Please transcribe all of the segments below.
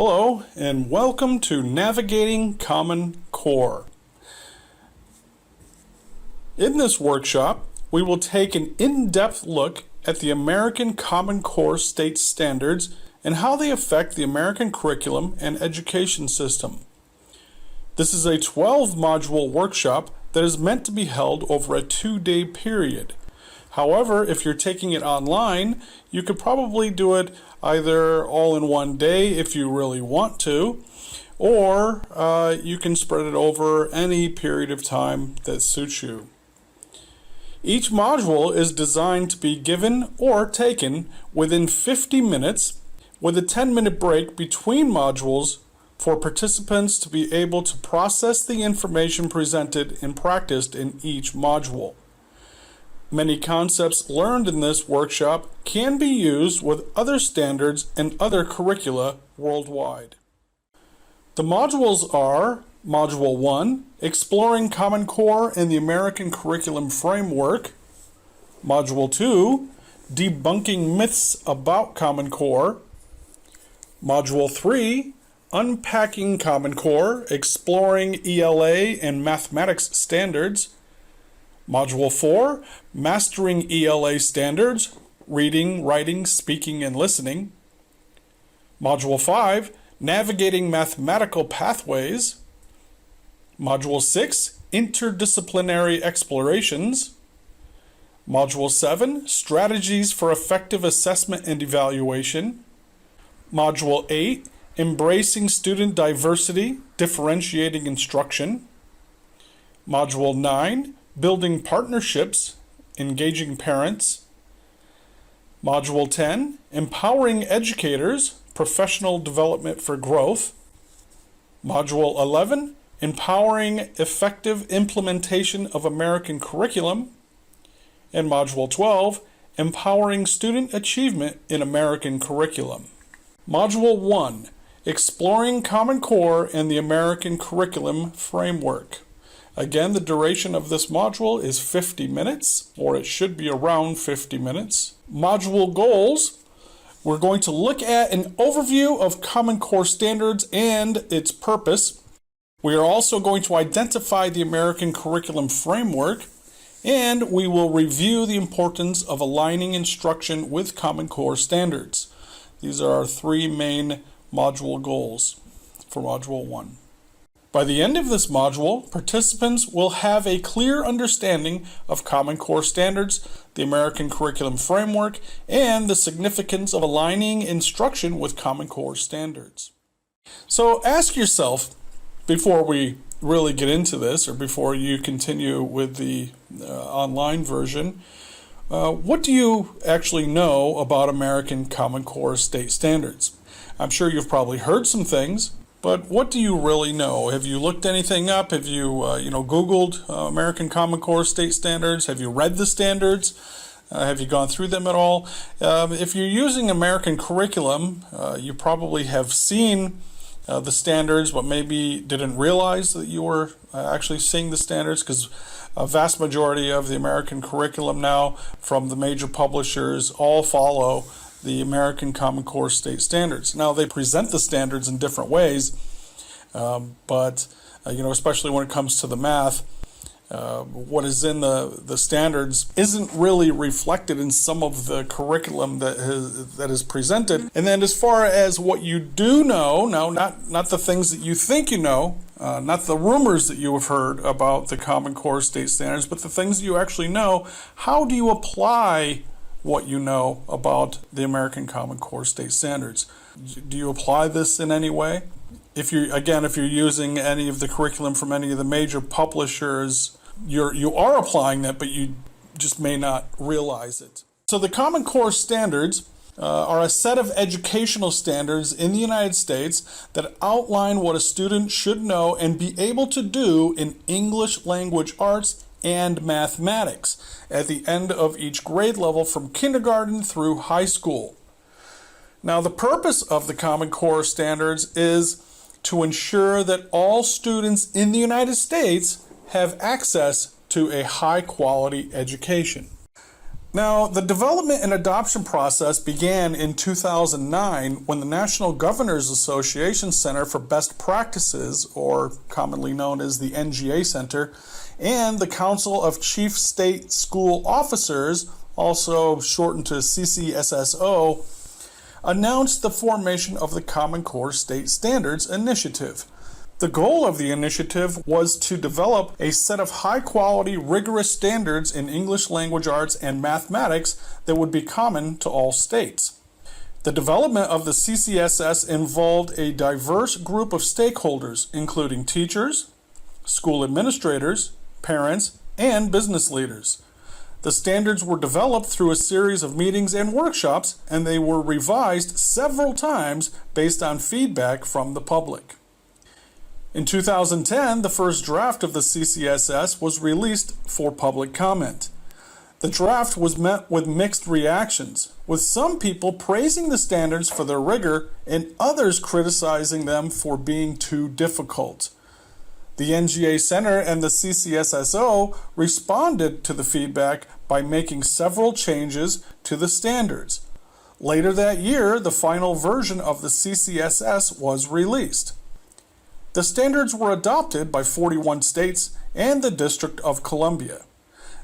Hello and welcome to Navigating Common Core. In this workshop, we will take an in-depth look at the American Common Core state standards and how they affect the American curriculum and education system. This is a 12-module workshop that is meant to be held over a 2-day period. However, if you're taking it online, you could probably do it either all in one day if you really want to, or you can spread it over any period of time that suits you. Each module is designed to be given or taken within 50 minutes with a 10-minute break between modules for participants to be able to process the information presented and practiced in each module. Many concepts learned in this workshop can be used with other standards and other curricula worldwide. The modules are Module 1, Exploring Common Core and the American Curriculum Framework. Module 2, Debunking Myths About Common Core. Module 3, Unpacking Common Core, Exploring ELA and Mathematics Standards. Module 4, Mastering ELA Standards, Reading, Writing, Speaking, and Listening. Module 5, Navigating Mathematical Pathways. Module 6, Interdisciplinary Explorations. Module 7, Strategies for Effective Assessment and Evaluation. Module 8, Embracing Student Diversity, Differentiating Instruction. Module 9, Building Partnerships, Engaging Parents. Module 10, Empowering Educators, Professional Development for Growth. Module 11, Empowering Effective Implementation of American Curriculum. And Module 12, Empowering Student Achievement in American Curriculum. Module 1, Exploring Common Core and the American Curriculum Framework. Again, the duration of this module is 50 minutes, or it should be around 50 minutes. Module goals, we're going to look at an overview of Common Core standards and its purpose. We are also going to identify the American Curriculum Framework, and we will review the importance of aligning instruction with Common Core standards. These are our three main module goals for Module 1. By the end of this module, participants will have a clear understanding of Common Core standards, the American Curriculum Framework, and the significance of aligning instruction with Common Core standards. So ask yourself, before we really get into this, or before you continue with the online version, what do you actually know about American Common Core state standards? I'm sure you've probably heard some things, but what do you really know? Have you looked anything up? Have you, Googled American Common Core state standards? Have you read the standards? Have you gone through them at all? If you're using American curriculum, you probably have seen the standards, but maybe didn't realize that you were actually seeing the standards, because a vast majority of the American curriculum now from the major publishers all follow the American Common Core state standards. Now, they present the standards in different ways, but especially when it comes to the math, what is in the standards isn't really reflected in some of the curriculum that is presented. And then as far as what you do know, now not the things that you think you know, not the rumors that you have heard about the Common Core state standards, but the things that you actually know, how do you apply what you know about the American Common Core state standards? Do you apply this in any way? If you're using any of the curriculum from any of the major publishers, you are applying that, but you just may not realize it. So the Common Core standards are a set of educational standards in the United States that outline what a student should know and be able to do in English language arts and mathematics at the end of each grade level from kindergarten through high school. Now, the purpose of the Common Core standards is to ensure that all students in the United States have access to a high-quality education. Now, the development and adoption process began in 2009 when the National Governors Association Center for Best Practices, or commonly known as the NGA Center, and the Council of Chief State School Officers, also shortened to CCSSO, announced the formation of the Common Core State Standards Initiative. The goal of the initiative was to develop a set of high-quality, rigorous standards in English language arts and mathematics that would be common to all states. The development of the CCSS involved a diverse group of stakeholders, including teachers, school administrators, parents, and business leaders. The standards were developed through a series of meetings and workshops, and they were revised several times based on feedback from the public. In 2010, the first draft of the CCSS was released for public comment. The draft was met with mixed reactions, with some people praising the standards for their rigor and others criticizing them for being too difficult. The NGA Center and the CCSSO responded to the feedback by making several changes to the standards. Later that year, the final version of the CCSS was released. The standards were adopted by 41 states and the District of Columbia.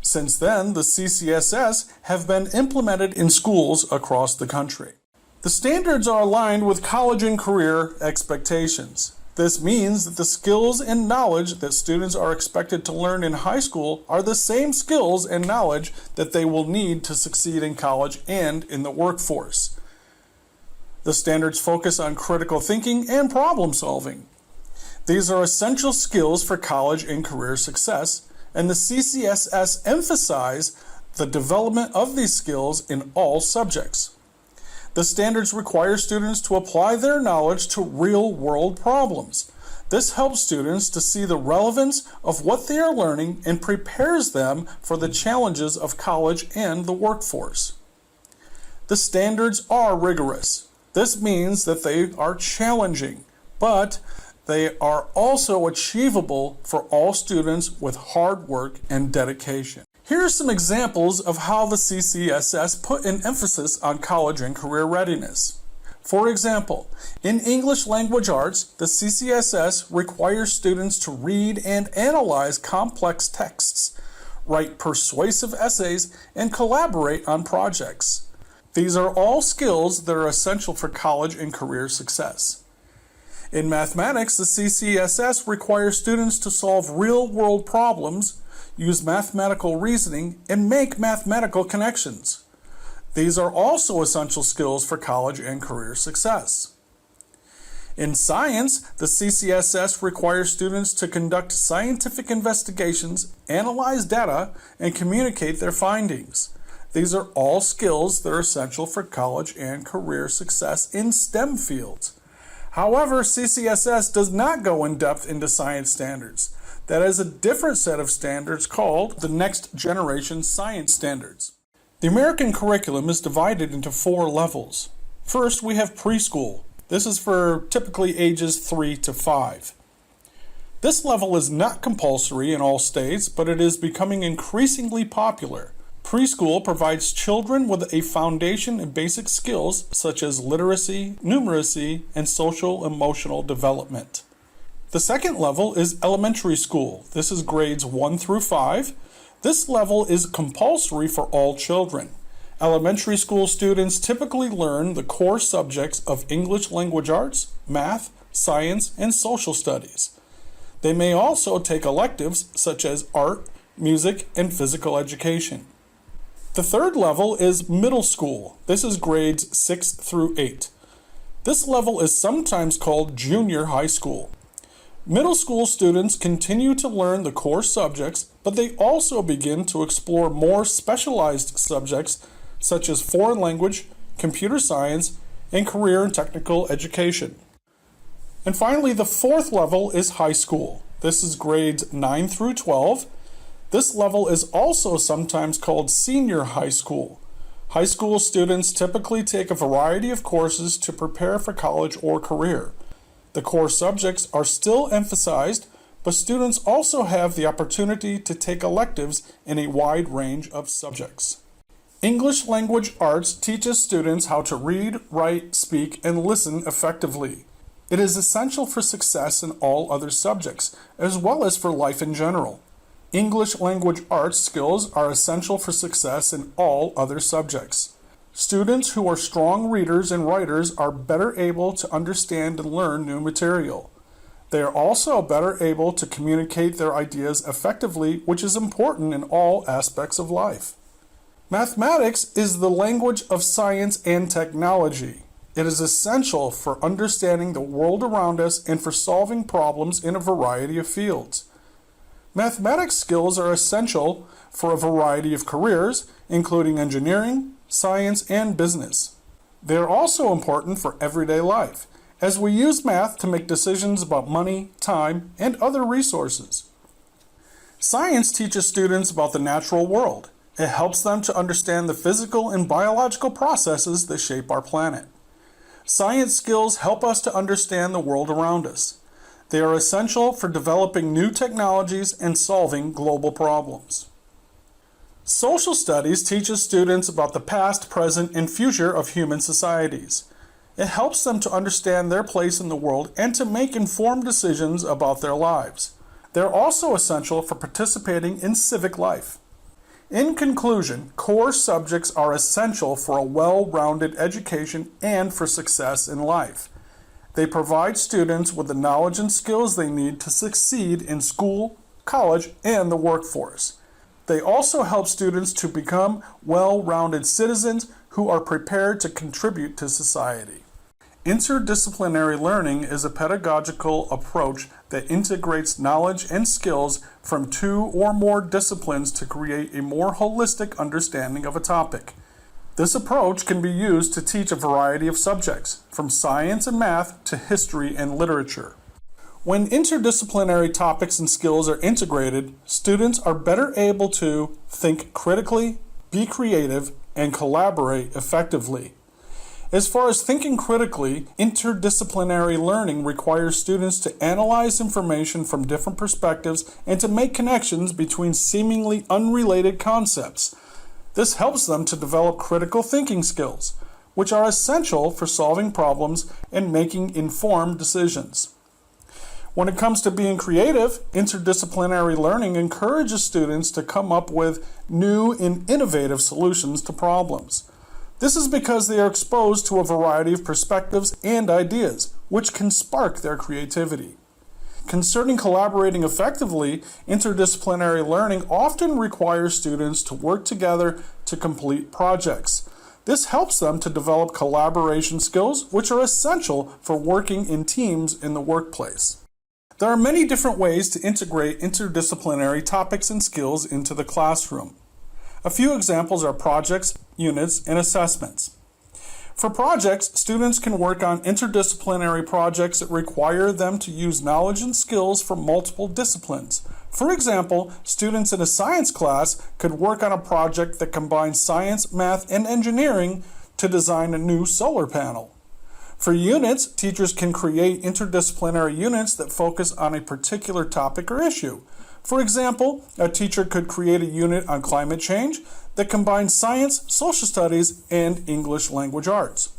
Since then, the CCSS have been implemented in schools across the country. The standards are aligned with college and career expectations. This means that the skills and knowledge that students are expected to learn in high school are the same skills and knowledge that they will need to succeed in college and in the workforce. The standards focus on critical thinking and problem solving. These are essential skills for college and career success, and the CCSS emphasize the development of these skills in all subjects. The standards require students to apply their knowledge to real-world problems. This helps students to see the relevance of what they are learning and prepares them for the challenges of college and the workforce. The standards are rigorous. This means that they are challenging, but they are also achievable for all students with hard work and dedication. Here are some examples of how the CCSS put an emphasis on college and career readiness. For example, in English language arts, the CCSS requires students to read and analyze complex texts, write persuasive essays, and collaborate on projects. These are all skills that are essential for college and career success. In mathematics, the CCSS requires students to solve real-world problems, use mathematical reasoning, and make mathematical connections. These are also essential skills for college and career success. In science, the CCSS requires students to conduct scientific investigations, analyze data, and communicate their findings. These are all skills that are essential for college and career success in STEM fields. However, CCSS does not go in depth into science standards. That is a different set of standards called the Next Generation Science Standards. The American curriculum is divided into 4 levels. First, we have preschool. This is for typically ages 3 to 5. This level is not compulsory in all states, but it is becoming increasingly popular. Preschool provides children with a foundation in basic skills such as literacy, numeracy, and social-emotional development. The second level is elementary school. This is grades 1 through 5. This level is compulsory for all children. Elementary school students typically learn the core subjects of English language arts, math, science, and social studies. They may also take electives such as art, music, and physical education. The third level is middle school. This is grades 6 through 8. This level is sometimes called junior high school. Middle school students continue to learn the core subjects, but they also begin to explore more specialized subjects such as foreign language, computer science, and career and technical education. And finally, the fourth level is high school. This is grades 9 through 12. This level is also sometimes called senior high school. High school students typically take a variety of courses to prepare for college or career. The core subjects are still emphasized, but students also have the opportunity to take electives in a wide range of subjects. English language arts teaches students how to read, write, speak, and listen effectively. It is essential for success in all other subjects, as well as for life in general. English language arts skills are essential for success in all other subjects. Students who are strong readers and writers are better able to understand and learn new material. They are also better able to communicate their ideas effectively, which is important in all aspects of life. Mathematics is the language of science and technology. It is essential for understanding the world around us and for solving problems in a variety of fields. Mathematics skills are essential for a variety of careers, including engineering, science, and business. They are also important for everyday life, as we use math to make decisions about money, time, and other resources. Science teaches students about the natural world. It helps them to understand the physical and biological processes that shape our planet. Science skills help us to understand the world around us. They are essential for developing new technologies and solving global problems. Social studies teaches students about the past, present, and future of human societies. It helps them to understand their place in the world and to make informed decisions about their lives. They're also essential for participating in civic life. In conclusion, core subjects are essential for a well-rounded education and for success in life. They provide students with the knowledge and skills they need to succeed in school, college, and the workforce. They also help students to become well-rounded citizens who are prepared to contribute to society. Interdisciplinary learning is a pedagogical approach that integrates knowledge and skills from two or more disciplines to create a more holistic understanding of a topic. This approach can be used to teach a variety of subjects, from science and math to history and literature. When interdisciplinary topics and skills are integrated, students are better able to think critically, be creative, and collaborate effectively. As far as thinking critically, interdisciplinary learning requires students to analyze information from different perspectives and to make connections between seemingly unrelated concepts. This helps them to develop critical thinking skills, which are essential for solving problems and making informed decisions. When it comes to being creative, interdisciplinary learning encourages students to come up with new and innovative solutions to problems. This is because they are exposed to a variety of perspectives and ideas, which can spark their creativity. Concerning collaborating effectively, interdisciplinary learning often requires students to work together to complete projects. This helps them to develop collaboration skills, which are essential for working in teams in the workplace. There are many different ways to integrate interdisciplinary topics and skills into the classroom. A few examples are projects, units, and assessments. For projects, students can work on interdisciplinary projects that require them to use knowledge and skills from multiple disciplines. For example, students in a science class could work on a project that combines science, math, and engineering to design a new solar panel. For units, teachers can create interdisciplinary units that focus on a particular topic or issue. For example, a teacher could create a unit on climate change that combines science, social studies, and English language arts.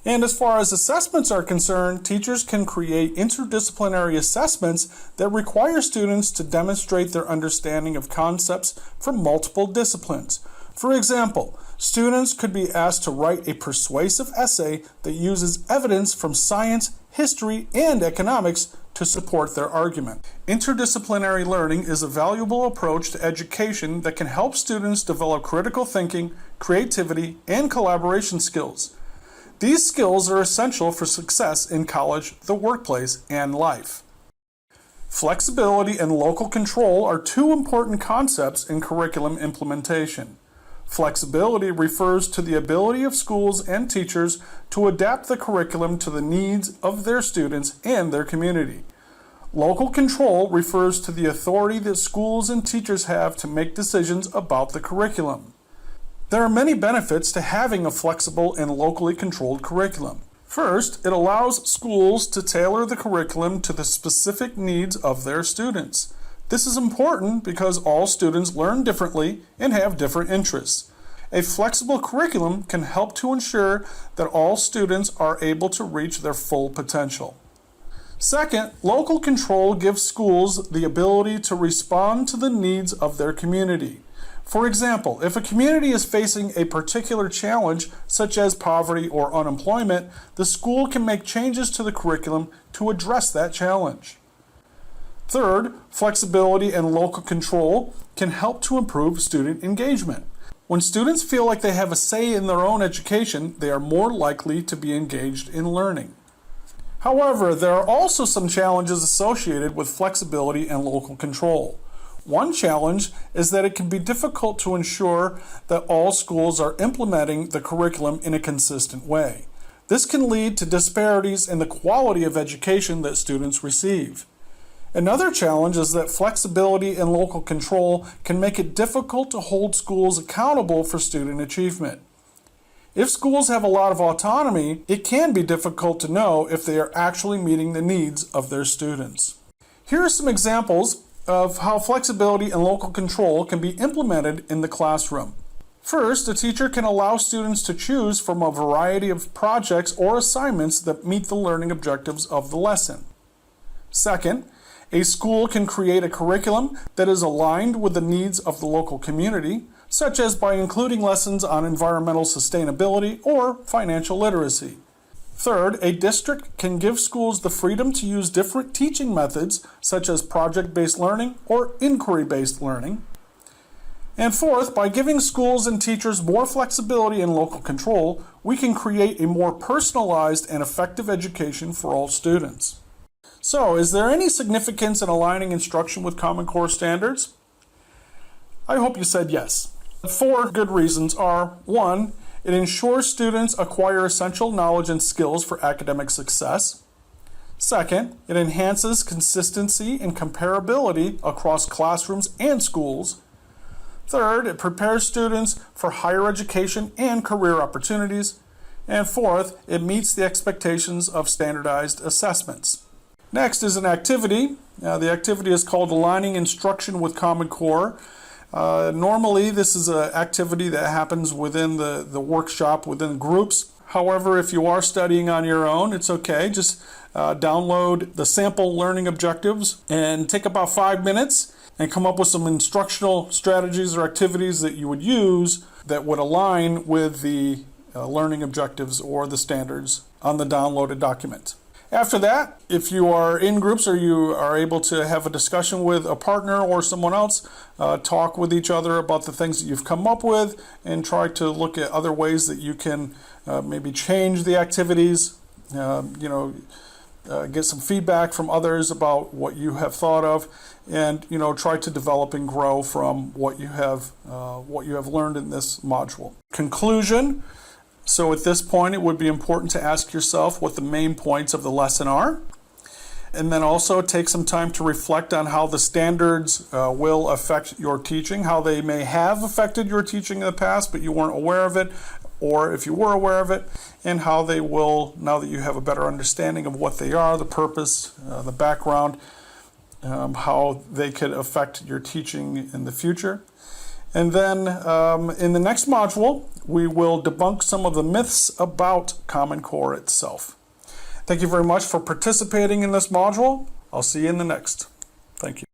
And as far as assessments are concerned, teachers can create interdisciplinary assessments that require students to demonstrate their understanding of concepts from multiple disciplines. For example, students could be asked to write a persuasive essay that uses evidence from science, history, and economics to support their argument. Interdisciplinary learning is a valuable approach to education that can help students develop critical thinking, creativity, and collaboration skills. These skills are essential for success in college, the workplace, and life. Flexibility and local control are two important concepts in curriculum implementation. Flexibility refers to the ability of schools and teachers to adapt the curriculum to the needs of their students and their community. Local control refers to the authority that schools and teachers have to make decisions about the curriculum. There are many benefits to having a flexible and locally controlled curriculum. First, it allows schools to tailor the curriculum to the specific needs of their students. This is important because all students learn differently and have different interests. A flexible curriculum can help to ensure that all students are able to reach their full potential. Second, local control gives schools the ability to respond to the needs of their community. For example, if a community is facing a particular challenge, such as poverty or unemployment, the school can make changes to the curriculum to address that challenge. Third, flexibility and local control can help to improve student engagement. When students feel like they have a say in their own education, they are more likely to be engaged in learning. However, there are also some challenges associated with flexibility and local control. One challenge is that it can be difficult to ensure that all schools are implementing the curriculum in a consistent way. This can lead to disparities in the quality of education that students receive. Another challenge is that flexibility and local control can make it difficult to hold schools accountable for student achievement. If schools have a lot of autonomy, it can be difficult to know if they are actually meeting the needs of their students. Here are some examples of how flexibility and local control can be implemented in the classroom. First, a teacher can allow students to choose from a variety of projects or assignments that meet the learning objectives of the lesson. Second, a school can create a curriculum that is aligned with the needs of the local community, such as by including lessons on environmental sustainability or financial literacy. Third, a district can give schools the freedom to use different teaching methods, such as project-based learning or inquiry-based learning. And fourth, by giving schools and teachers more flexibility and local control, we can create a more personalized and effective education for all students. So, is there any significance in aligning instruction with Common Core standards? I hope you said yes. 4 good reasons are: 1, it ensures students acquire essential knowledge and skills for academic success. Second, it enhances consistency and comparability across classrooms and schools. Third, it prepares students for higher education and career opportunities. And fourth, it meets the expectations of standardized assessments. Next is an activity. The activity is called Aligning Instruction with Common Core. Normally, this is an activity that happens within the workshop, within groups. However, if you are studying on your own, it's okay. Just download the sample learning objectives and take about 5 minutes and come up with some instructional strategies or activities that you would use that would align with the learning objectives or the standards on the downloaded document. After that, if you are in groups or you are able to have a discussion with a partner or someone else, talk with each other about the things that you've come up with and try to look at other ways that you can maybe change the activities, get some feedback from others about what you have thought of, and try to develop and grow from what you have learned in this module. Conclusion. So at this point, it would be important to ask yourself what the main points of the lesson are, and then also take some time to reflect on how the standards will affect your teaching, how they may have affected your teaching in the past, but you weren't aware of it, or if you were aware of it, and how they will, now that you have a better understanding of what they are, the purpose, the background, how they could affect your teaching in the future. And then in the next module, we will debunk some of the myths about Common Core itself. Thank you very much for participating in this module. I'll see you in the next. Thank you.